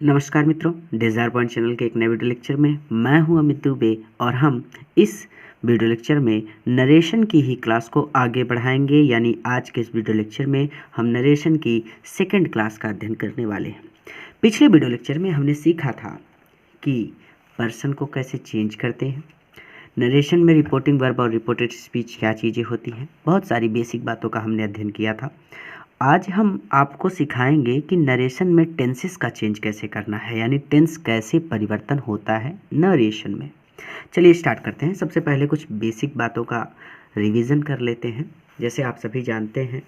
नमस्कार मित्रों, desire point channel के एक नए वीडियो लेक्चर में मैं हूं अमित दुबे और हम इस वीडियो लेक्चर में नरेशन की ही क्लास को आगे बढ़ाएंगे। यानी आज के इस वीडियो लेक्चर में हम नरेशन की सेकंड क्लास का अध्ययन करने वाले हैं। पिछले वीडियो लेक्चर में हमने सीखा था कि पर्सन को कैसे चेंज करते हैं, नरेशन में रिपोर्टिंग वर्ब और रिपोर्टेड स्पीच क्या चीज़ें होती हैं, बहुत सारी बेसिक बातों का हमने अध्ययन किया था। आज हम आपको सिखाएंगे कि नरेशन में टेंसेस का चेंज कैसे करना है, यानी टेंस कैसे परिवर्तन होता है नरेशन में। चलिए स्टार्ट करते हैं। सबसे पहले कुछ बेसिक बातों का रिवीजन कर लेते हैं। जैसे आप सभी जानते हैं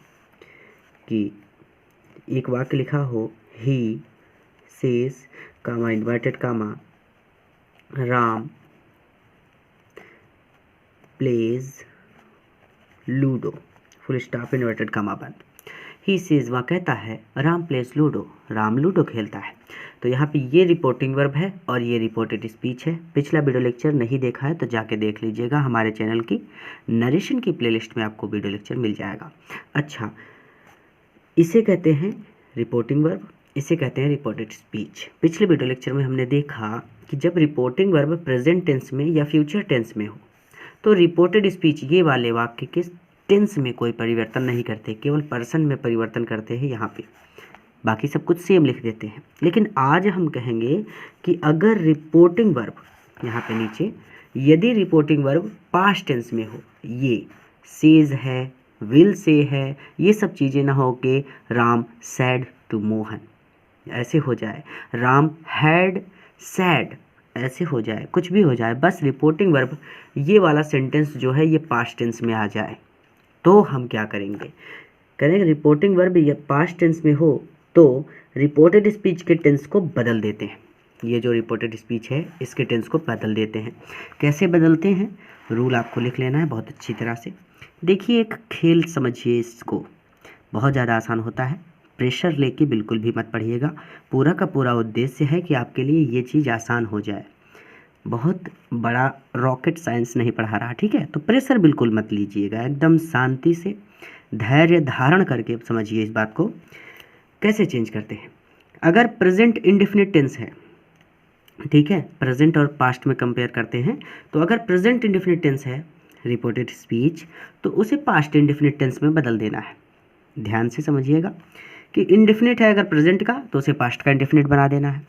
कि एक वाक्य लिखा हो, he says comma inverted comma Ram plays ludo, full stop inverted comma बंद। ही सेज वह कहता है, Ram plays ludo, Ram ludo खेलता है। तो यहाँ पे ये रिपोर्टिंग वर्ब है और ये रिपोर्टेड स्पीच है। पिछला वीडियो लेक्चर नहीं देखा है तो जाके देख लीजिएगा, हमारे चैनल की नरेशन की प्लेलिस्ट में आपको वीडियो लेक्चर मिल जाएगा। अच्छा, इसे कहते हैं रिपोर्टिंग वर्ब, इसे कहते हैं रिपोर्टेड स्पीच। पिछले वीडियो लेक्चर में हमने देखा कि जब रिपोर्टिंग वर्ब प्रेजेंट टेंस में या फ्यूचर टेंस में हो तो रिपोर्टेड स्पीच ये वाले वाक्य के टेंस में कोई परिवर्तन नहीं करते, केवल पर्सन में परिवर्तन करते हैं। यहाँ पे बाकी सब कुछ सेम लिख देते हैं। लेकिन आज हम कहेंगे कि अगर रिपोर्टिंग वर्ब, यहाँ पे नीचे, यदि रिपोर्टिंग वर्ब पास्ट टेंस में हो, ये सेज है, विल से है, ये सब चीज़ें ना हो के राम सैड टू मोहन ऐसे हो जाए, राम हैड सैड ऐसे हो जाए, कुछ भी हो जाए, बस रिपोर्टिंग वर्ब ये वाला सेंटेंस जो है ये पास्ट टेंस में आ जाए, तो हम क्या करेंगे रिपोर्टिंग वर्ब ये पास्ट टेंस में हो तो रिपोर्टेड स्पीच के टेंस को बदल देते हैं। ये जो रिपोर्टेड स्पीच है इसके टेंस को बदल देते हैं। कैसे बदलते हैं, रूल आपको लिख लेना है बहुत अच्छी तरह से। देखिए, एक खेल समझिए इसको, बहुत ज़्यादा आसान होता है, प्रेशर लेके बिल्कुल भी मत पढ़िएगा। पूरा का पूरा उद्देश्य है कि आपके लिए ये चीज़ आसान हो जाए। बहुत बड़ा रॉकेट साइंस नहीं पढ़ा रहा, ठीक है? तो प्रेशर बिल्कुल मत लीजिएगा, एकदम शांति से धैर्य धारण करके समझिए इस बात को। कैसे चेंज करते हैं, अगर प्रेजेंट इंडेफिनिट टेंस है, ठीक है, प्रेजेंट और पास्ट में कंपेयर करते हैं, तो अगर प्रेजेंट इंडेफिनिट टेंस है रिपोर्टेड स्पीच, तो उसे पास्ट इंडेफिनिट टेंस में बदल देना है। ध्यान से समझिएगा कि इंडेफिनिट है अगर प्रेजेंट का तो उसे पास्ट का इंडेफिनिट बना देना है,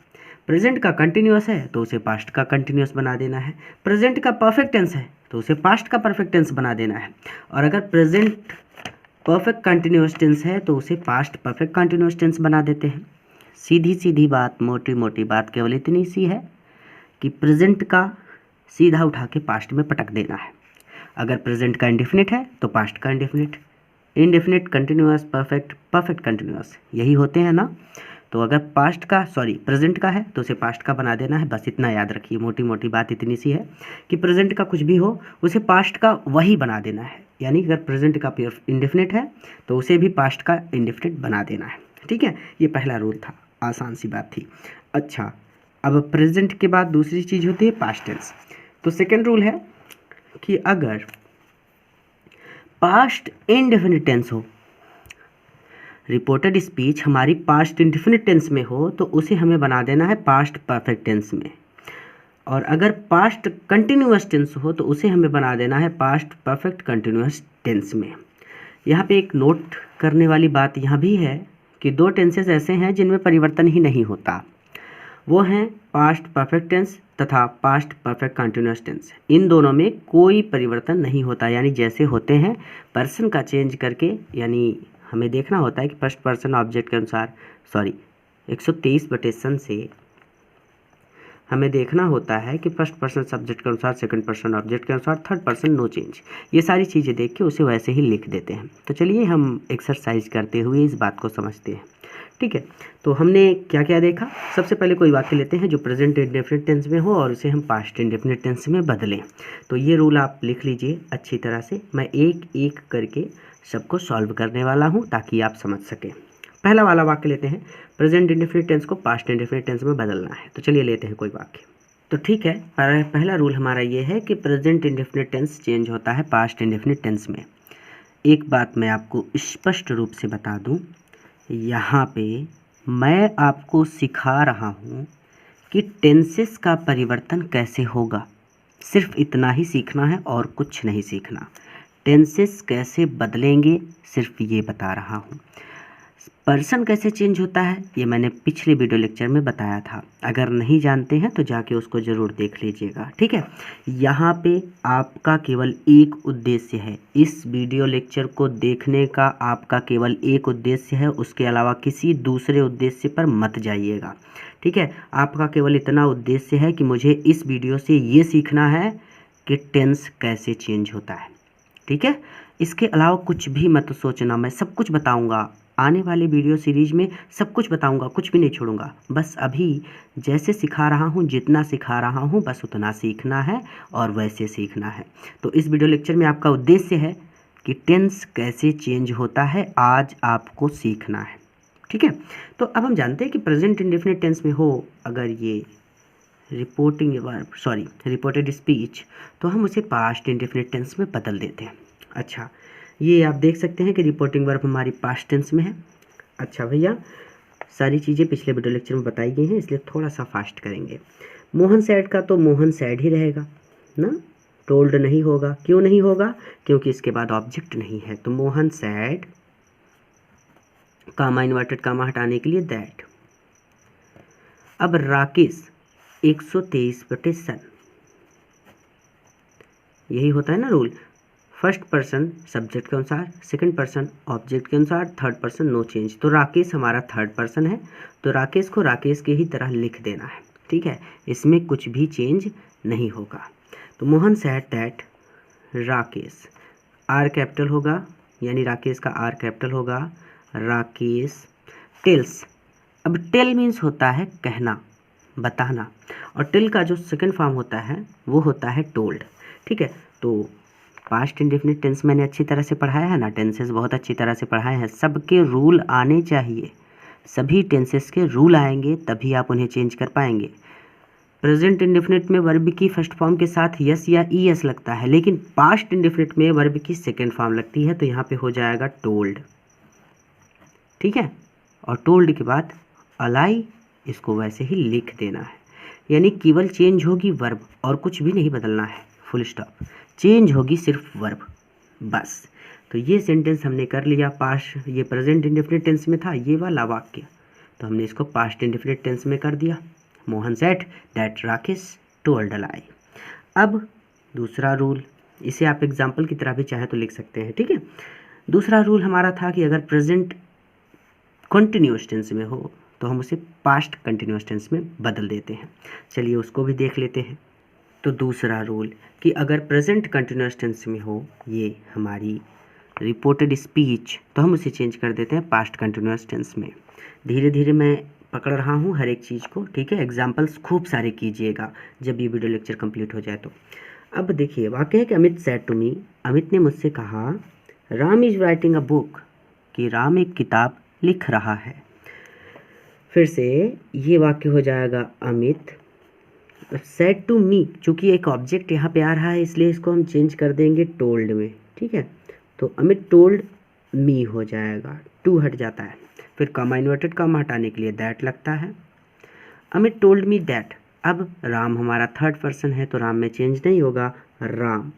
प्रेजेंट का कंटिन्यूअस है तो उसे पास्ट का कंटिन्यूअस बना देना है, प्रेजेंट का परफेक्ट टेंस है तो उसे पास्ट का परफेक्ट टेंस बना देना है, और अगर प्रेजेंट परफेक्ट कंटिन्यूअस टेंस है तो उसे पास्ट परफेक्ट कंटिन्यूअस टेंस बना देते हैं। सीधी सीधी बात, मोटी मोटी बात केवल इतनी सी है कि प्रेजेंट का सीधा उठा के पास्ट में पटक देना है। अगर प्रेजेंट का इंडेफिनिट है तो पास्ट का indefinite, indefinite continuous perfect perfect continuous यही होते हैं ना। तो अगर प्रेजेंट का है तो उसे पास्ट का बना देना है। बस इतना याद रखिए, मोटी मोटी बात इतनी सी है कि प्रेजेंट का कुछ भी हो उसे पास्ट का वही बना देना है। यानी अगर प्रेजेंट का इंडेफिनिट है तो उसे भी पास्ट का इंडेफिनिट बना देना है, ठीक है? ये पहला रूल था, आसान सी बात थी। अच्छा, अब प्रेजेंट के बाद दूसरी चीज़ होती है पास्ट टेंस। तो सेकेंड रूल है कि अगर पास्ट इंडेफिनिट टेंस हो, रिपोर्टेड स्पीच हमारी पास्ट इंडेफिनिट टेंस में हो, तो उसे हमें बना देना है पास्ट परफेक्ट टेंस में, और अगर पास्ट कंटिन्यूअस टेंस हो तो उसे हमें बना देना है पास्ट परफेक्ट कंटिन्यूअस टेंस में। यहाँ पे एक नोट करने वाली बात यहाँ भी है कि दो टेंसेस ऐसे हैं जिनमें परिवर्तन ही नहीं होता, वो हैं पास्ट परफेक्ट टेंस तथा पास्ट परफेक्ट कंटिन्यूअस टेंस। इन दोनों में कोई परिवर्तन नहीं होता, यानी जैसे होते हैं पर्सन का चेंज करके, यानी हमें देखना होता है कि फर्स्ट पर्सन ऑब्जेक्ट के अनुसार 123/सन से हमें देखना होता है कि फर्स्ट पर्सन सब्जेक्ट के अनुसार, सेकंड पर्सन ऑब्जेक्ट के अनुसार, थर्ड पर्सन नो चेंज, ये सारी चीज़ें देख के उसे वैसे ही लिख देते हैं। तो चलिए हम एक्सरसाइज करते हुए इस बात को समझते हैं, ठीक है? तो हमने क्या क्या देखा, सबसे पहले कोई वाक्य लेते हैं जो प्रेजेंट इंडेफिनिट टेंस में हो और उसे हम पास्ट इंडेफिनिट टेंस में बदलें। तो ये रूल आप लिख लीजिए अच्छी तरह से, मैं एक एक करके सबको सॉल्व करने वाला हूँ ताकि आप समझ सकें। पहला वाला वाक्य लेते हैं, प्रेजेंट इंडेफिनिट टेंस को पास्ट इंडेफिनिट टेंस में बदलना है। तो चलिए लेते हैं कोई वाक्य। तो ठीक है, पहला रूल हमारा ये है कि प्रेजेंट इंडेफिनिट टेंस चेंज होता है पास्ट इंडेफिनिट टेंस में। एक बात मैं आपको स्पष्ट रूप से बता दूं, यहाँ पे मैं आपको सिखा रहा हूँ कि टेंसेस का परिवर्तन कैसे होगा। सिर्फ इतना ही सीखना है और कुछ नहीं सीखना। टेंसेस कैसे बदलेंगे सिर्फ ये बता रहा हूँ। पर्सन कैसे चेंज होता है ये मैंने पिछले वीडियो लेक्चर में बताया था। अगर नहीं जानते हैं तो जाके उसको ज़रूर देख लीजिएगा, ठीक है। यहाँ पे आपका केवल एक उद्देश्य है, इस वीडियो लेक्चर को देखने का आपका केवल एक उद्देश्य है, उसके अलावा किसी दूसरे उद्देश्य पर मत जाइएगा, ठीक है। आपका केवल इतना उद्देश्य है कि मुझे इस वीडियो से ये सीखना है कि टेंस कैसे चेंज होता है, ठीक है। इसके अलावा कुछ भी मत सोचना, मैं सब कुछ बताऊंगा आने वाले वीडियो सीरीज में, सब कुछ बताऊंगा, कुछ भी नहीं छोड़ूंगा। बस अभी जैसे सिखा रहा हूँ, जितना सिखा रहा हूँ बस उतना सीखना है और वैसे सीखना है। तो इस वीडियो लेक्चर में आपका उद्देश्य है कि टेंस कैसे चेंज होता है, आज आपको सीखना है, ठीक है। तो अब हम जानते हैं कि प्रेजेंट इंडेफिनिट टेंस में हो अगर ये रिपोर्टेड स्पीच, तो हम उसे पास्ट इंडेफिनिट टेंस में बदल देते हैं। अच्छा, ये आप देख सकते हैं कि रिपोर्टिंग वर्ब हमारी पास्ट टेंस में है। अच्छा भैया, सारी चीज़ें पिछले वीडियो लेक्चर में बताई गई हैं, इसलिए थोड़ा सा फास्ट करेंगे। मोहन सैड का तो मोहन सैड ही रहेगा ना, टोल्ड नहीं होगा। क्यों नहीं होगा? क्योंकि इसके बाद ऑब्जेक्ट नहीं है। तो मोहन सैड, कामा इन्वर्टेड कामा हटाने के लिए दैट। अब राकेश 123/100, यही होता है ना रूल। फर्स्ट पर्सन सब्जेक्ट के अनुसार, सेकंड पर्सन ऑब्जेक्ट के अनुसार, थर्ड पर्सन नो चेंज। तो राकेश हमारा थर्ड पर्सन है, तो राकेश को राकेश के ही तरह लिख देना है, ठीक है। इसमें कुछ भी चेंज नहीं होगा। तो Mohan sad that Rakesh, are capital होगा, यानी राकेश का आर कैपिटल होगा। राकेश टेल्स, अब टेल मीन्स होता है कहना, बताना, और टेल का जो सेकंड फॉर्म होता है वो होता है टोल्ड, ठीक है। तो पास्ट इंडेफिनिट टेंस मैंने अच्छी तरह से पढ़ाया है ना, टेंसेस बहुत अच्छी तरह से पढ़ाए हैं। सबके रूल आने चाहिए, सभी टेंसेस के रूल आएंगे तभी आप उन्हें चेंज कर पाएंगे। प्रेजेंट इंडेफिनिट में वर्ब की फर्स्ट फॉर्म के साथ यस या ई एस लगता है, लेकिन पास्ट इंडेफिनिट में वर्ब की सेकेंड फॉर्म लगती है, तो यहाँ पे हो जाएगा टोल्ड, ठीक है। और टोल्ड के बाद अलाई, इसको वैसे ही लिख देना है, यानी केवल चेंज होगी वर्ब और कुछ भी नहीं बदलना है, फुल स्टॉप। चेंज होगी सिर्फ वर्ब, बस। तो ये सेंटेंस हमने कर लिया पास्ट, ये प्रेजेंट इंडेफिनिट टेंस में था ये वाला वाक्य, तो हमने इसको पास्ट इंडेफिनिट टेंस में कर दिया। Mohan said that Rakesh told a lie. अब दूसरा रूल, इसे आप एग्जाम्पल की तरह भी चाहे तो लिख सकते हैं, ठीक है। दूसरा रूल हमारा था कि अगर प्रेजेंट कंटिन्यूअस टेंस में हो तो हम उसे पास्ट कंटिन्यूअस टेंस में बदल देते हैं। चलिए उसको भी देख लेते हैं। तो दूसरा रूल कि अगर प्रेजेंट कंटिन्यूअस टेंस में हो ये हमारी रिपोर्टेड स्पीच, तो हम उसे चेंज कर देते हैं पास्ट कंटिन्यूअस टेंस में। धीरे धीरे मैं पकड़ रहा हूँ हर एक चीज़ को, ठीक है। एग्जाम्पल्स खूब सारे कीजिएगा जब ये वीडियो लेक्चर कंप्लीट हो जाए तो। अब देखिए, वाक्य है कि Amit said to me, Amit ने मुझसे कहा, Ram is writing a book, कि राम एक किताब लिख रहा है। फिर से ये वाक्य हो जाएगा अमित सेड टू मी, चूँकि एक ऑब्जेक्ट यहाँ पे आ रहा है इसलिए इसको हम चेंज कर देंगे टोल्ड में, ठीक है। तो अमित टोल्ड मी हो जाएगा, टू हट जाता है, फिर कामा इन्वर्टेड कामा हटाने के लिए दैट लगता है। अमित टोल्ड मी दैट, अब राम हमारा थर्ड पर्सन है तो राम में चेंज नहीं होगा, राम।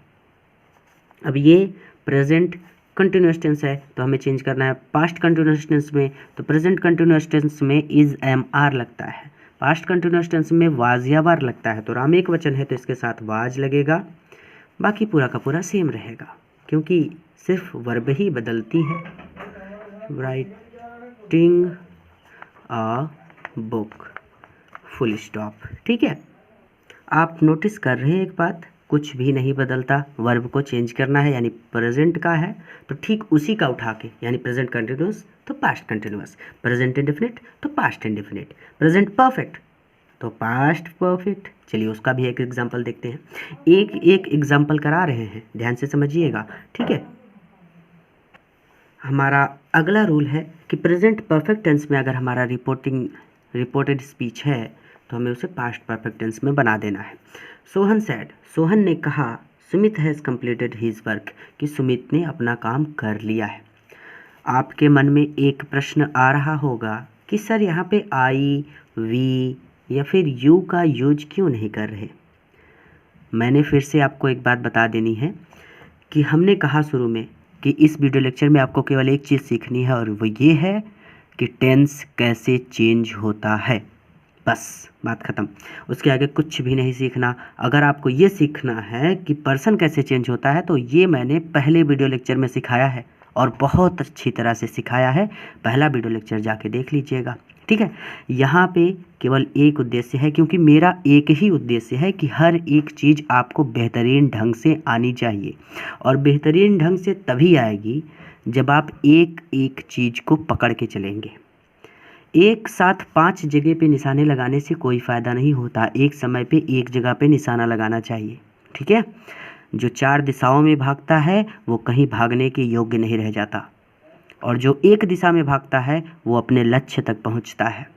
अब ये प्रेजेंट कंटिन्यूअस टेंस है तो हमें चेंज करना है पास्ट कंटिन्यूअस टेंस में, तो प्रेजेंट कंटिन्यूअस टेंस में इज एम आर लगता है, पास्ट कंटिन्यूअस टेंस में वाज या वार लगता है। तो राम एक वचन है तो इसके साथ वाज लगेगा, बाकी पूरा का पूरा सेम रहेगा क्योंकि सिर्फ वर्ब ही बदलती है। Writing a book, full stop, ठीक है। आप नोटिस कर रहे हैं एक बात, कुछ भी नहीं बदलता, वर्ब को चेंज करना है, यानी प्रेजेंट का है तो ठीक उसी का उठा के, यानी प्रेजेंट कंटिन्यूअस तो पास्ट कंटिन्यूअस, प्रेजेंट इंडेफिनिट तो पास्ट इंडेफिनिट, प्रेजेंट परफेक्ट तो पास्ट परफेक्ट। चलिए उसका भी एक एग्जांपल देखते हैं, एक एक एग्जांपल करा रहे हैं, ध्यान से समझिएगा, ठीक है। हमारा अगला रूल है कि प्रेजेंट परफेक्ट टेंस में अगर हमारा रिपोर्टेड स्पीच है तो हमें उसे पास्ट परफेक्ट टेंस में बना देना है। सोहन सैड, सोहन ने कहा, Sumit has completed his work, कि सुमित ने अपना काम कर लिया है। आपके मन में एक प्रश्न आ रहा होगा कि सर यहाँ पे आई, वी या फिर यू का यूज क्यों नहीं कर रहे। मैंने फिर से आपको एक बात बता देनी है कि हमने कहा शुरू में कि इस वीडियो लेक्चर में आपको केवल एक चीज़ सीखनी है और वो ये है कि टेंस कैसे चेंज होता है, बस बात ख़त्म। उसके आगे कुछ भी नहीं सीखना। अगर आपको ये सीखना है कि पर्सन कैसे चेंज होता है तो ये मैंने पहले वीडियो लेक्चर में सिखाया है और बहुत अच्छी तरह से सिखाया है। पहला वीडियो लेक्चर जाके देख लीजिएगा, ठीक है। यहाँ पे केवल एक उद्देश्य है, क्योंकि मेरा एक ही उद्देश्य है कि हर एक चीज़ आपको बेहतरीन ढंग से आनी चाहिए, और बेहतरीन ढंग से तभी आएगी जब आप एक एक चीज़ को पकड़ के चलेंगे। एक साथ 5 जगह पे निशाने लगाने से कोई फ़ायदा नहीं होता, एक समय पे एक जगह पे निशाना लगाना चाहिए, ठीक है। जो 4 दिशाओं में भागता है वो कहीं भागने के योग्य नहीं रह जाता, और जो एक दिशा में भागता है वो अपने लक्ष्य तक पहुंचता है।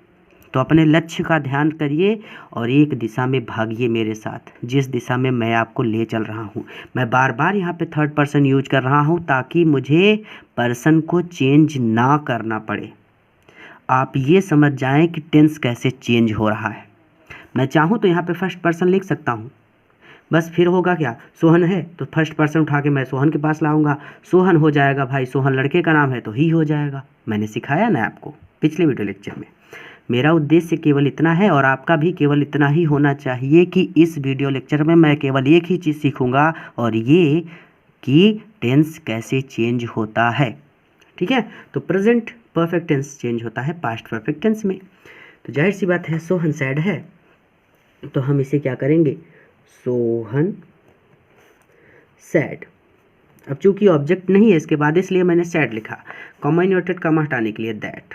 तो अपने लक्ष्य का ध्यान करिए और एक दिशा में भागिए मेरे साथ, जिस दिशा में मैं आपको ले चल रहा हूँ। मैं बार बार यहाँ पे थर्ड पर्सन यूज कर रहा हूँ ताकि मुझे पर्सन को चेंज ना करना पड़े। आप ये समझ जाएं कि टेंस कैसे चेंज हो रहा है। मैं चाहूँ तो यहाँ पे फर्स्ट पर्सन लिख सकता हूँ, बस फिर होगा क्या, सोहन है तो फर्स्ट पर्सन उठा के मैं सोहन के पास लाऊंगा, सोहन हो जाएगा भाई, सोहन लड़के का नाम है तो ही हो जाएगा। मैंने सिखाया ना आपको पिछले वीडियो लेक्चर में। मेरा उद्देश्य केवल इतना है और आपका भी केवल इतना ही होना चाहिए कि इस वीडियो लेक्चर में मैं केवल एक ही चीज़ सीखूंगा, और ये कि टेंस कैसे चेंज होता है, ठीक है। तो प्रेजेंट परफेक्ट टेंस चेंज होता है पास्ट परफेक्ट टेंस में। तो जाहिर सी बात है, सोहन सैड है तो हम इसे क्या करेंगे, सोहन सैड। अब चूंकि ऑब्जेक्ट नहीं है इसके बाद इसलिए मैंने सैड लिखा, कॉमा इन्वर्टेड कॉमा हटाने के लिए दैट।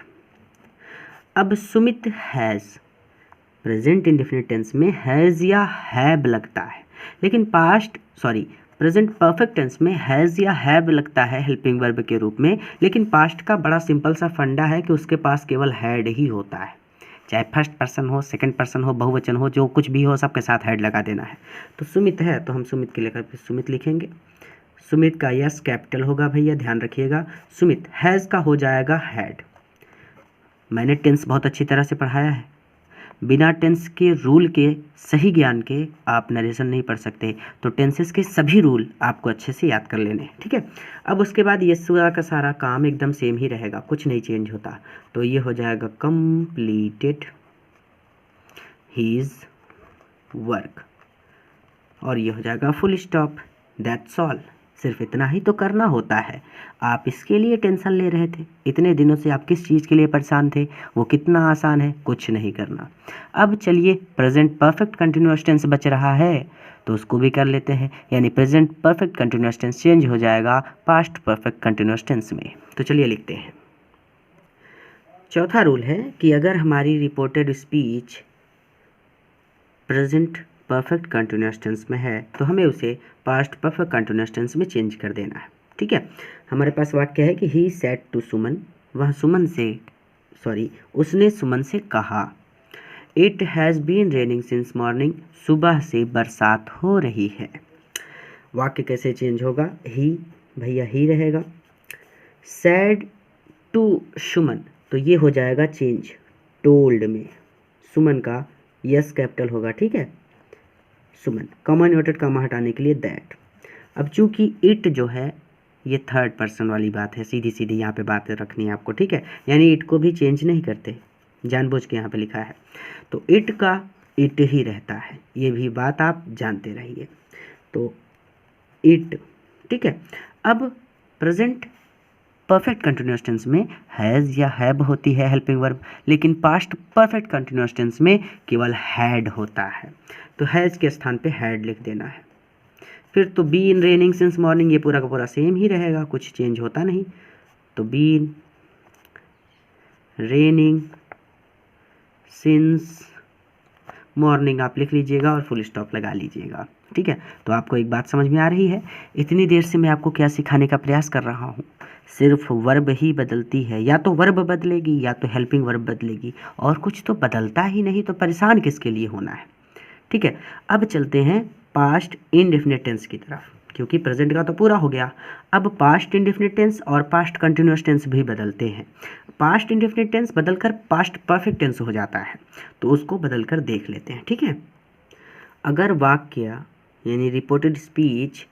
अब Sumit has, present indefinite tense में हैज़ या हैव लगता है, लेकिन प्रेजेंट परफेक्ट टेंस में हैज़ या हैव लगता है हेल्पिंग वर्ब के रूप में, लेकिन पास्ट का बड़ा सिंपल सा फंडा है कि उसके पास केवल हैड ही होता है। चाहे फर्स्ट पर्सन हो, सेकंड पर्सन हो, बहुवचन हो, जो कुछ भी हो सबके साथ हैड लगा देना है। तो सुमित है तो हम सुमित के लेकर सुमित लिखेंगे। सुमित का यस कैपिटल होगा भैया, ध्यान रखिएगा। सुमित हैज़ का हो जाएगा हैड। मैंने टेंस बहुत अच्छी तरह से पढ़ाया है, बिना टेंस के रूल के सही ज्ञान के आप नरेशन नहीं पढ़ सकते। तो टेंसेस के सभी रूल आपको अच्छे से याद कर लेने, ठीक है। अब उसके बाद ये का सारा काम एकदम सेम ही रहेगा, कुछ नहीं चेंज होता। तो ये हो जाएगा कंप्लीटेड हीज वर्क, और ये हो जाएगा फुल स्टॉप, दैट्स ऑल। सिर्फ इतना ही तो करना होता है। आप इसके लिए टेंशन ले रहे थे, इतने दिनों से आप किस चीज़ के लिए परेशान थे, वो कितना आसान है, कुछ नहीं करना। अब चलिए प्रेजेंट परफेक्ट कंटिन्यूअस टेंस बच रहा है तो उसको भी कर लेते हैं, यानी present perfect continuous tense change हो जाएगा पास्ट परफेक्ट कंटिन्यूअस टेंस में। तो चलिए लिखते हैं। चौथा रूल है कि अगर हमारी reported speech present perfect continuous tense में है तो हमें उसे पास्ट परफेक्ट कंटिन्यूअस टेंस में चेंज कर देना है, ठीक है। हमारे पास वाक्य है कि ही सेड टू सुमन, उसने सुमन से कहा, it has been raining since morning, सुबह से बरसात हो रही है। वाक्य कैसे चेंज होगा, ही भैया ही रहेगा। सेड टू सुमन तो ये हो जाएगा चेंज टोल्ड में, सुमन का यस कैपिटल होगा, ठीक है। सुमन, कॉमा इन्वर्टेड कॉमा हटाने के लिए दैट। अब चूंकि इट जो है ये थर्ड पर्सन वाली बात है, सीधी सीधी यहाँ पे बात रखनी है आपको, ठीक है। यानी इट को भी चेंज नहीं करते, जानबूझ के यहाँ पे लिखा है। तो इट का इट ही रहता है, ये भी बात आप जानते रहिए। तो इट, ठीक है। अब प्रेजेंट परफेक्ट कंटिन्यूअस टेंस में हैज़ या हैव होती है हेल्पिंग वर्ब, लेकिन पास्ट परफेक्ट कंटिन्यूअस टेंस में केवल हैड होता है। तो हैज़ के स्थान पे हैड लिख देना है। फिर तो बीन रेनिंग सिंस मॉर्निंग, ये पूरा का पूरा सेम ही रहेगा, कुछ चेंज होता नहीं। तो बीन रेनिंग सिंस मॉर्निंग आप लिख लीजिएगा और फुल स्टॉप लगा लीजिएगा, ठीक है। तो आपको एक बात समझ में आ रही है, इतनी देर से मैं आपको क्या सिखाने का प्रयास कर रहा हूँ, सिर्फ वर्ब ही बदलती है, या तो वर्ब बदलेगी या तो हेल्पिंग वर्ब बदलेगी, और कुछ तो बदलता ही नहीं, तो परेशान किसके लिए होना है, ठीक है। अब चलते हैं पास्ट इनडेफिनिट टेंस की तरफ, क्योंकि प्रेजेंट का तो पूरा हो गया। अब पास्ट इंडेफिनिट टेंस और पास्ट कंटिन्यूअस टेंस भी बदलते हैं। पास्ट इंडेफिनिट टेंस बदलकर पास्ट परफेक्ट टेंस हो जाता है, तो उसको बदलकर देख लेते हैं। ठीक है, अगर वाक्य यानी reported speech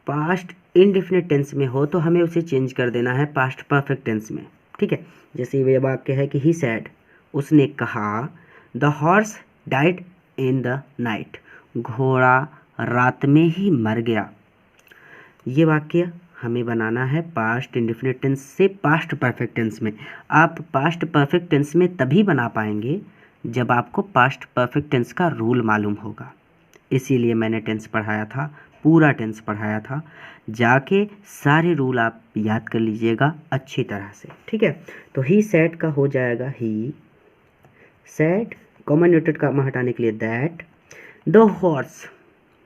past indefinite tense में हो तो हमें उसे चेंज कर देना है पास्ट परफेक्ट टेंस में। ठीक है, जैसे ये वाक्य है कि ही सैड, उसने कहा, the horse died in the night, घोड़ा रात में ही मर गया। ये वाक्य हमें बनाना है पास्ट इंडेफिनिट टेंस से पास्ट परफेक्ट टेंस में। आप पास्ट परफेक्ट टेंस में तभी बना पाएंगे जब आपको पास्ट परफेक्ट टेंस का रूल मालूम होगा। इसीलिए मैंने टेंस पढ़ाया था, पूरा टेंस पढ़ाया था। जाके सारे रूल आप याद कर लीजिएगा अच्छी तरह से। ठीक है, तो ही सैड का हो जाएगा ही सैड, कॉमन न्यूटेड का हटाने के लिए दैट, द हॉर्स,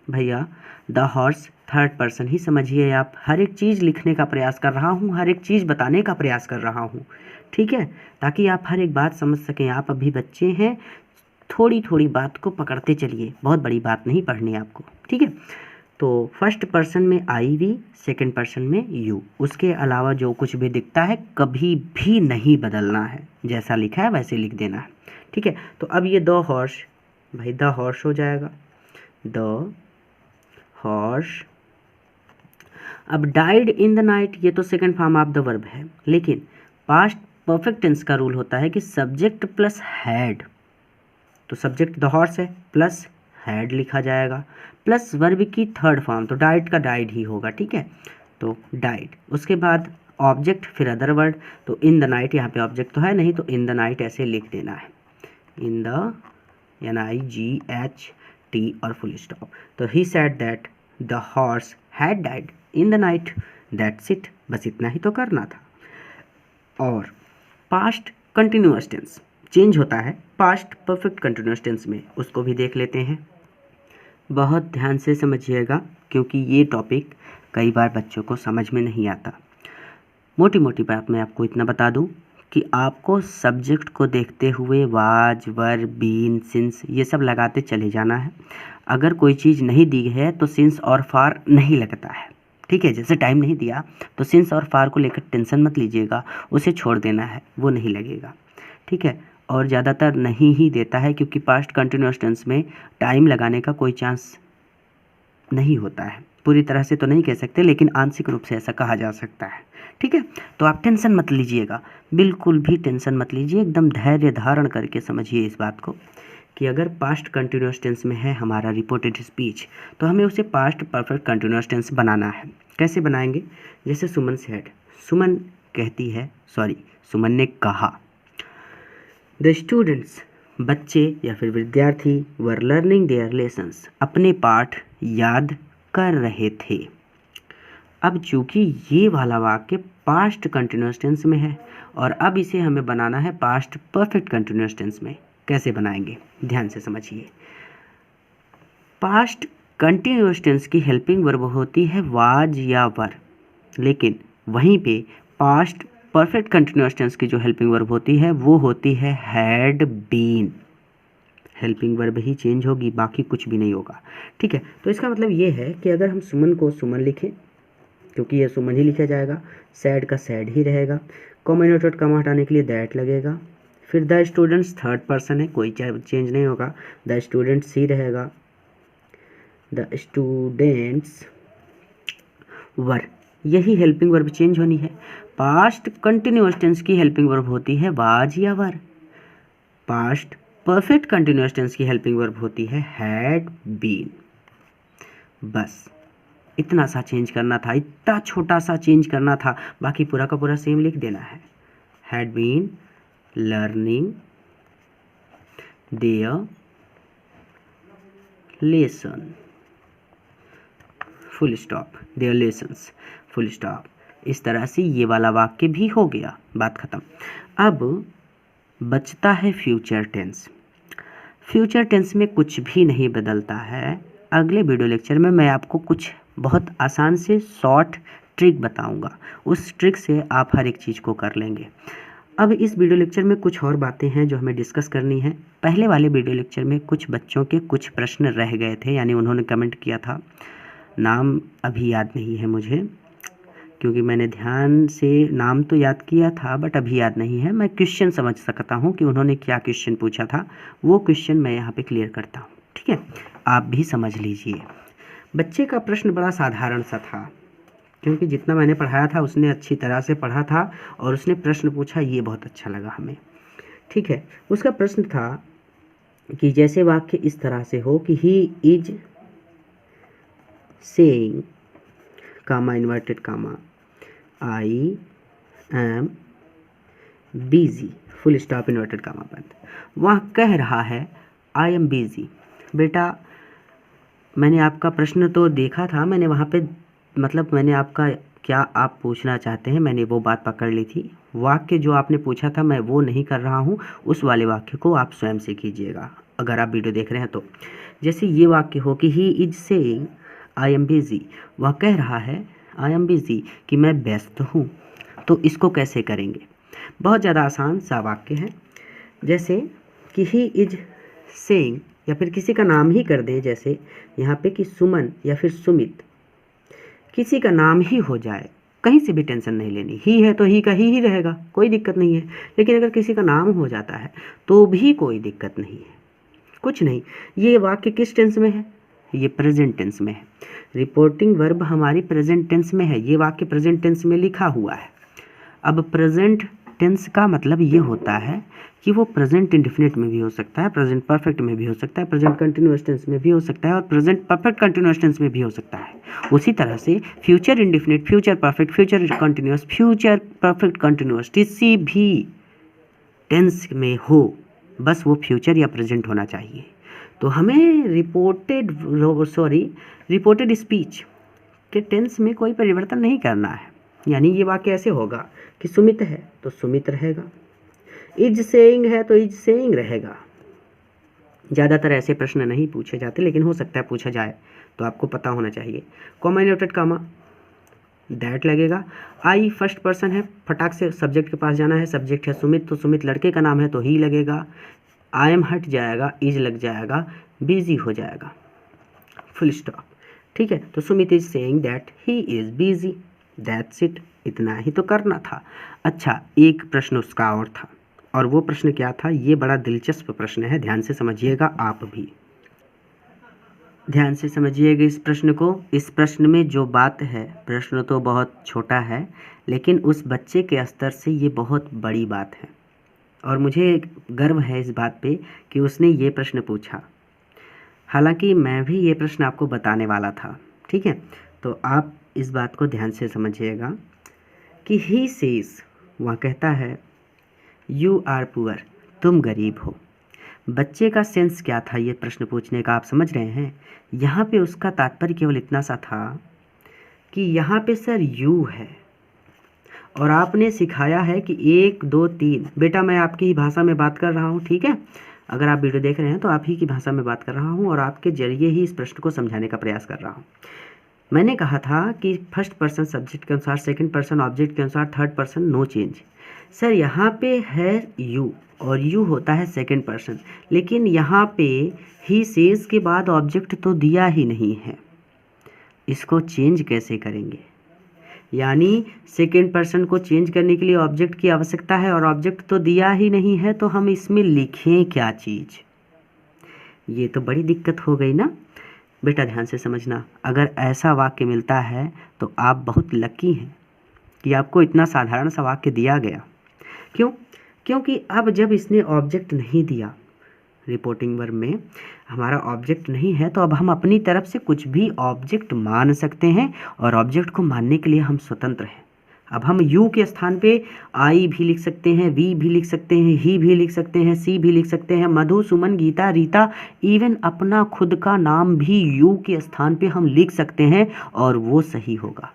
भैया द हॉर्स थर्ड पर्सन ही समझिए आप। हर एक चीज़ लिखने का प्रयास कर रहा हूँ, हर एक चीज़ बताने का प्रयास कर रहा हूँ। ठीक है, ताकि आप हर एक बात समझ सकें। आप अभी बच्चे हैं, थोड़ी थोड़ी बात को पकड़ते चलिए, बहुत बड़ी बात नहीं पढ़नी आपको। ठीक है, तो फर्स्ट पर्सन में आई वी, सेकेंड पर्सन में यू, उसके अलावा जो कुछ भी दिखता है कभी भी नहीं बदलना है, जैसा लिखा है वैसे लिख देना है। ठीक है, तो अब ये द हॉर्स, भाई द हॉर्स हो जाएगा, द हॉर्स। अब डाइड इन द नाइट, ये तो second form of the verb है, लेकिन पास्ट परफेक्ट टेंस का रूल होता है कि सब्जेक्ट प्लस हैड, तो सब्जेक्ट द हॉर्स है प्लस हैड लिखा जाएगा, प्लस वर्ब की थर्ड फॉर्म, तो डाइड का डाइड ही होगा। ठीक है, तो डाइड, उसके बाद ऑब्जेक्ट, फिर अदर वर्ड, तो इन द नाइट, यहाँ पे ऑब्जेक्ट तो है नहीं तो इन द नाइट ऐसे लिख देना है, इन द NIGHT और फुल स्टॉप। तो he said that the horse had died in the night, that's it, बस इतना ही तो करना था। और पास्ट कंटिन्यूअस टेंस चेंज होता है पास्ट परफेक्ट कंटिन्यूअस टेंस में, उसको भी देख लेते हैं। बहुत ध्यान से समझिएगा, क्योंकि ये टॉपिक कई बार बच्चों को समझ में नहीं आता। मोटी मोटी बात मैं आपको इतना बता दूं कि आपको सब्जेक्ट को देखते हुए वाज, वर, बीन, सिंस ये सब लगाते चले जाना है। अगर कोई चीज़ नहीं दी है तो सिंस और फार नहीं लगता है। ठीक है, जैसे टाइम नहीं दिया तो सिंस और फार को लेकर टेंशन मत लीजिएगा, उसे छोड़ देना है, वो नहीं लगेगा। ठीक है, और ज़्यादातर नहीं ही देता है, क्योंकि पास्ट कंटिन्यूअस टेंस में टाइम लगाने का कोई चांस नहीं होता है। पूरी तरह से तो नहीं कह सकते, लेकिन आंशिक रूप से ऐसा कहा जा सकता है। ठीक है, तो आप टेंशन मत लीजिएगा, बिल्कुल भी टेंशन मत लीजिए, एकदम धैर्य धारण करके समझिए इस बात को कि अगर पास्ट कंटिन्यूअस टेंस में है हमारा रिपोर्टेड स्पीच, तो हमें उसे पास्ट परफेक्ट कंटिन्यूअस टेंस बनाना है। कैसे बनाएंगे? जैसे सुमन सेड, सुमन कहती है, सुमन ने कहा, द स्टूडेंट्स, बच्चे या फिर विद्यार्थी, वर लर्निंग देयर लेसन्स, अपने पाठ याद कर रहे थे। अब चूंकि ये वाला वाक्य पास्ट कंटिन्यूअस टेंस में है और अब इसे हमें बनाना है पास्ट परफेक्ट कंटिन्यूअस टेंस में। कैसे बनाएंगे? ध्यान से समझिए। पास्ट कंटिन्यूअस टेंस की हेल्पिंग वर्ब होती है वाज या वर, लेकिन वहीं पे पास्ट परफेक्ट कंटिन्यूअस टेंस की जो हेल्पिंग वर्ब होती है वो होती है हैड बीन। हेल्पिंग वर्ब ही चेंज होगी, बाकी कुछ भी नहीं होगा। ठीक है, तो इसका मतलब ये है कि अगर हम सुमन को सुमन लिखें, क्योंकि ये सुमन ही लिखा जाएगा, सैड का सैड ही रहेगा, कॉमन नोटेड कॉमा हटाने के लिए दैट लगेगा, फिर द स्टूडेंट्स थर्ड पर्सन है, कोई चेंज नहीं होगा, द स्टूडेंट्स ही रहेगा, द स्टूडेंट्स वर, यही हेल्पिंग वर्ब चेंज होनी है। पास्ट कंटिन्यूअस टेंस की हेल्पिंग वर्ब होती है वाज या वर, पास्ट परफेक्ट कंटिन्यूअस टेंस की हेल्पिंग वर्ब होती है हैड बीन। बस इतना सा चेंज करना था, इतना छोटा सा चेंज करना था, बाकी पूरा का पूरा सेम लिख देना है। Had been learning their lesson, full stop, their lessons, full stop. इस तरह से ये वाला वाक्य भी हो गया, बात खत्म। अब बचता है फ्यूचर टेंस। फ्यूचर टेंस में कुछ भी नहीं बदलता है। अगले वीडियो लेक्चर में मैं आपको कुछ बहुत आसान से शॉर्ट ट्रिक बताऊंगा, उस ट्रिक से आप हर एक चीज़ को कर लेंगे। अब इस वीडियो लेक्चर में कुछ और बातें हैं जो हमें डिस्कस करनी है। पहले वाले वीडियो लेक्चर में कुछ बच्चों के कुछ प्रश्न रह गए थे, यानी उन्होंने कमेंट किया था, नाम अभी याद नहीं है मुझे, क्योंकि मैंने ध्यान से नाम तो याद किया था बट अभी याद नहीं है। मैं क्वेश्चन समझ सकता हूँ कि उन्होंने क्या क्वेश्चन पूछा था, वो क्वेश्चन मैं यहाँ पे क्लियर करता हूँ, ठीक है। आप भी समझ लीजिए। बच्चे का प्रश्न बड़ा साधारण सा था, क्योंकि जितना मैंने पढ़ाया था उसने अच्छी तरह से पढ़ा था और उसने प्रश्न पूछा, ये बहुत अच्छा लगा हमें, ठीक है। उसका प्रश्न था कि जैसे वाक्य इस तरह से हो कि he is saying comma inverted comma I am busy full stop inverted comma बंद। वह कह रहा है आई एम बिजी। बेटा मैंने आपका प्रश्न तो देखा था, मैंने वहाँ पे मतलब मैंने आपका क्या आप पूछना चाहते हैं मैंने वो बात पकड़ ली थी। वाक्य जो आपने पूछा था मैं वो नहीं कर रहा हूँ, उस वाले वाक्य को आप स्वयं से कीजिएगा अगर आप वीडियो देख रहे हैं तो। जैसे ये वाक्य हो कि he is saying I am busy, वह कह रहा है आई एम बिजी कि मैं व्यस्त हूँ, तो इसको कैसे करेंगे। बहुत ज़्यादा आसान सा वाक्य है। जैसे कि ही इज सेइंग, या फिर किसी का नाम ही कर दें, जैसे यहाँ पे कि सुमन या फिर सुमित, किसी का नाम ही हो जाए, कहीं से भी टेंशन नहीं लेनी, ही है तो ही का ही रहेगा, कोई दिक्कत नहीं है। लेकिन अगर किसी का नाम हो जाता है तो भी कोई दिक्कत नहीं है, कुछ नहीं। ये वाक्य किस टेंस में है, ये प्रेजेंट टेंस में है। रिपोर्टिंग वर्ब हमारी प्रेजेंट टेंस में है, ये वाक्य प्रेजेंट टेंस में लिखा हुआ है। अब प्रेजेंट टेंस का मतलब ये होता है कि वो प्रेजेंट इंडेफिनिट में भी हो सकता है, प्रेजेंट परफेक्ट में भी हो सकता है, प्रेजेंट कंटिन्यूअस टेंस में भी हो सकता है और प्रेजेंट परफेक्ट कंटिन्यूअस टेंस में भी हो सकता है। उसी तरह से future indefinite, future perfect, future continuous, future perfect continuous किसी भी टेंस में हो, बस वो फ्यूचर या प्रेजेंट होना चाहिए। तो हमें रिपोर्टेड स्पीच के टेंस में कोई परिवर्तन नहीं करना है। यानी ये वाक्य ऐसे होगा कि सुमित है तो सुमित रहेगा, इज सेइंग है तो इज सेइंग रहेगा। ज़्यादातर ऐसे प्रश्न नहीं पूछे जाते, लेकिन हो सकता है पूछा जाए, तो आपको पता होना चाहिए। कॉमा इन्वर्टेड कामा दैट लगेगा। आई फर्स्ट पर्सन है, फटाक से सब्जेक्ट के पास जाना है, सब्जेक्ट है सुमित तो सुमित लड़के का नाम है तो ही लगेगा। आई एम हट जाएगा, इज लग जाएगा, बिजी हो जाएगा, फुल स्टॉप, ठीक है। तो Sumit is saying that he is busy, that's it, इतना ही तो करना था। अच्छा, एक प्रश्न उसका और था, और वो प्रश्न क्या था, ये बड़ा दिलचस्प प्रश्न है, ध्यान से समझिएगा, आप भी ध्यान से समझिएगा इस प्रश्न को। इस प्रश्न में जो बात है, प्रश्न तो बहुत छोटा है लेकिन उस बच्चे के स्तर से ये बहुत बड़ी बात है, और मुझे गर्व है इस बात पे कि उसने ये प्रश्न पूछा। हालांकि मैं भी ये प्रश्न आपको बताने वाला था, ठीक है। तो आप इस बात को ध्यान से समझिएगा कि ही सेज, वह कहता है यू आर पुअर, तुम गरीब हो। बच्चे का सेंस क्या था ये प्रश्न पूछने का, आप समझ रहे हैं। यहाँ पे उसका तात्पर्य केवल इतना सा था कि यहाँ पे सर यू है और आपने सिखाया है कि 1 2 3। बेटा मैं आपकी ही भाषा में बात कर रहा हूँ, ठीक है। अगर आप वीडियो देख रहे हैं तो आप ही की भाषा में बात कर रहा हूँ और आपके जरिए ही इस प्रश्न को समझाने का प्रयास कर रहा हूँ। मैंने कहा था कि फर्स्ट पर्सन सब्जेक्ट के अनुसार, सेकंड पर्सन ऑब्जेक्ट के अनुसार, third person no change. Sir यहाँ पे है यू और यू होता है सेकंड पर्सन, लेकिन यहाँ पे ही सेज के बाद ऑब्जेक्ट तो दिया ही नहीं है, इसको चेंज कैसे करेंगे। यानी सेकंड पर्सन को चेंज करने के लिए ऑब्जेक्ट की आवश्यकता है और ऑब्जेक्ट तो दिया ही नहीं है, तो हम इसमें लिखें क्या चीज़, ये तो बड़ी दिक्कत हो गई ना। बेटा ध्यान से समझना, अगर ऐसा वाक्य मिलता है तो आप बहुत लकी हैं कि आपको इतना साधारण सा वाक्य दिया गया। क्यों? क्योंकि अब जब इसने ऑब्जेक्ट नहीं दिया, रिपोर्टिंग वर्ब में हमारा ऑब्जेक्ट नहीं है, तो अब हम अपनी तरफ से कुछ भी ऑब्जेक्ट मान सकते हैं और ऑब्जेक्ट को मानने के लिए हम स्वतंत्र हैं। अब हम यू के स्थान पे आई भी लिख सकते हैं, वी भी लिख सकते हैं, ही भी लिख सकते हैं, सी भी लिख सकते हैं, मधु, सुमन, गीता, रीता, इवन अपना खुद का नाम भी यू के स्थान पे हम लिख सकते हैं और वो सही होगा।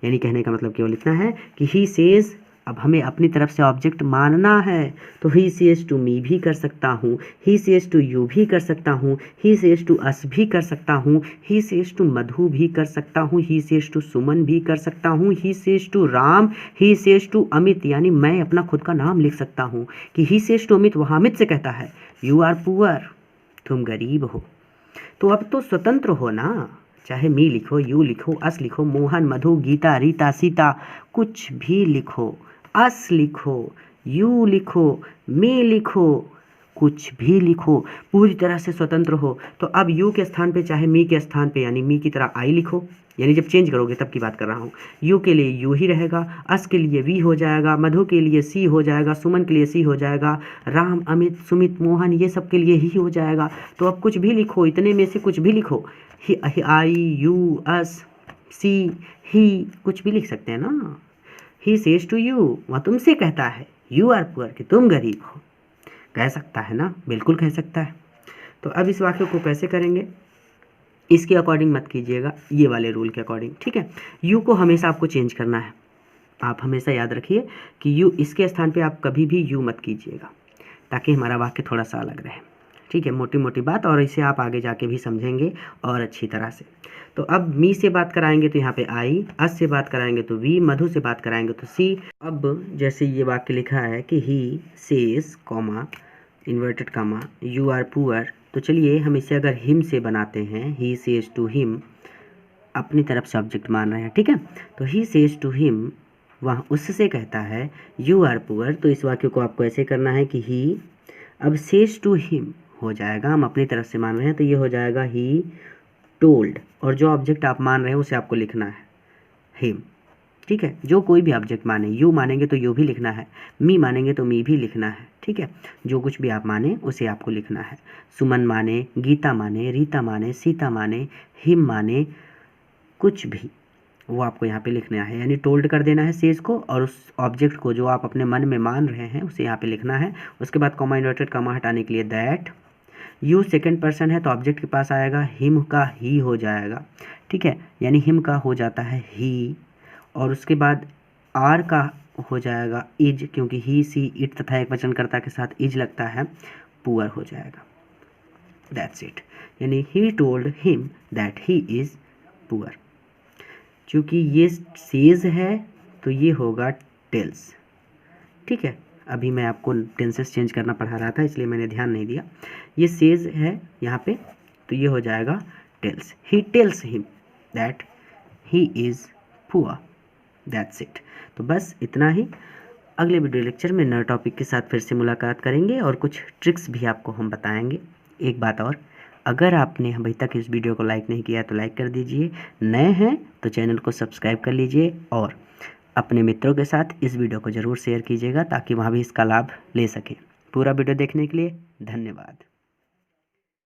यानी कहने का मतलब केवल इतना है कि ही सेज, अब हमें अपनी तरफ से ऑब्जेक्ट मानना है, तो ही सेज टू मी भी कर सकता हूँ, ही सेज टू यू भी कर सकता हूँ, ही सेज टू अस भी कर सकता हूँ, ही सेज टू मधु भी कर सकता हूँ, ही सेज टू सुमन भी कर सकता हूँ, he says to Ram, he says to Amit. यानी मैं अपना खुद का नाम लिख सकता हूँ कि ही सेज टू अमित, वहाँ अमित से कहता है यू आर पुअर, तुम गरीब हो। तो अब तो स्वतंत्र हो ना, चाहे मी लिखो, यू लिखो, अस लिखो, मोहन, मधु, गीता, रीता, सीता, कुछ भी लिखो, अस लिखो, यू लिखो, मी लिखो, कुछ भी लिखो, पूरी तरह से स्वतंत्र हो। तो अब यू के स्थान पे चाहे मी के स्थान पे यानी मी की तरह आई लिखो, यानी जब चेंज करोगे तब की बात कर रहा हूँ। यू के लिए यू ही रहेगा, अस के लिए वी हो जाएगा, मधु के लिए सी हो जाएगा, सुमन के लिए सी हो जाएगा, राम, अमित, सुमित, मोहन ये सब के लिए ही हो जाएगा। तो अब कुछ भी लिखो, इतने में से कुछ भी लिखो, आई, यू, अस, सी, ही, कुछ भी लिख सकते हैं ना। ही सेज टू यू, वह तुमसे कहता है, यू आर पुअर, कि तुम गरीब हो। कह सकता है ना, बिल्कुल कह सकता है। तो अब इस वाक्य को कैसे करेंगे, इसके अकॉर्डिंग मत कीजिएगा, ये वाले रूल के अकॉर्डिंग, ठीक है। यू को हमेशा आपको चेंज करना है, आप हमेशा याद रखिए कि यू इसके स्थान पे आप कभी भी यू मत कीजिएगा, ताकि हमारा वाक्य थोड़ा सा अलग रहे, ठीक है। मोटी मोटी बात, और इसे आप आगे जाके भी समझेंगे और अच्छी तरह से। तो अब मी से बात कराएंगे तो यहाँ पे आई, अस से बात कराएंगे तो वी, मधु से बात कराएंगे तो सी। अब जैसे ये वाक्य लिखा है कि he says comma inverted comma you are poor, तो चलिए हम इसे अगर हिम से बनाते हैं, ही सेज टू हिम, अपनी तरफ से ऑब्जेक्ट मान रहे हैं, ठीक है। तो ही सेज टू हिम, वह उससे कहता है यू आर पुअर। तो इस वाक्य को आपको ऐसे करना है कि ही, अब सेज टू हिम हो जाएगा, हम अपनी तरफ से मान रहे हैं तो ये हो जाएगा ही टोल्ड, और जो ऑब्जेक्ट आप मान रहे हैं उसे आपको लिखना है हिम, ठीक है। जो कोई भी ऑब्जेक्ट माने, यू मानेंगे तो यू भी लिखना है, मी मानेंगे तो मी भी लिखना है, ठीक है। जो कुछ भी आप माने उसे आपको लिखना है। सुमन माने, गीता माने, रीता माने, सीता माने, हिम माने, कुछ भी, वो आपको यहाँ पे लिखना है, यानी टोल्ड कर देना है सेज को, और उस ऑब्जेक्ट को जो आप अपने मन में मान रहे हैं उसे यहाँ पे लिखना है। उसके बाद कॉमा इन्वर्टेड कॉमा हटाने के लिए दैट, यू सेकंड पर्सन है तो ऑब्जेक्ट के पास आएगा, हिम का ही हो जाएगा, ठीक है, यानी हिम का हो जाता है ही, और उसके बाद आर का हो जाएगा इज, क्योंकि ही, सी, इट तथा एक वचनकर्ता के साथ इज लगता है, पुअर हो जाएगा। दैट्स इट, यानी he told him that he is poor. चूँकि ये सेज है तो ये होगा टेल्स, ठीक है। अभी मैं आपको टेंसेस चेंज करना पढ़ा रहा था इसलिए मैंने ध्यान नहीं दिया। ये सेज है यहाँ पे तो ये हो जाएगा tells, he tells him that he is poor. That's it. तो बस इतना ही। अगले वीडियो लेक्चर में नए टॉपिक के साथ फिर से मुलाकात करेंगे और कुछ ट्रिक्स भी आपको हम बताएंगे। एक बात और, अगर आपने अभी तक इस वीडियो को लाइक नहीं किया तो लाइक कर दीजिए, नए हैं तो चैनल को सब्सक्राइब कर लीजिए, और अपने मित्रों के साथ इस वीडियो को ज़रूर शेयर कीजिएगा ताकि वहाँ भी इसका लाभ ले सकें। पूरा वीडियो देखने के लिए धन्यवाद।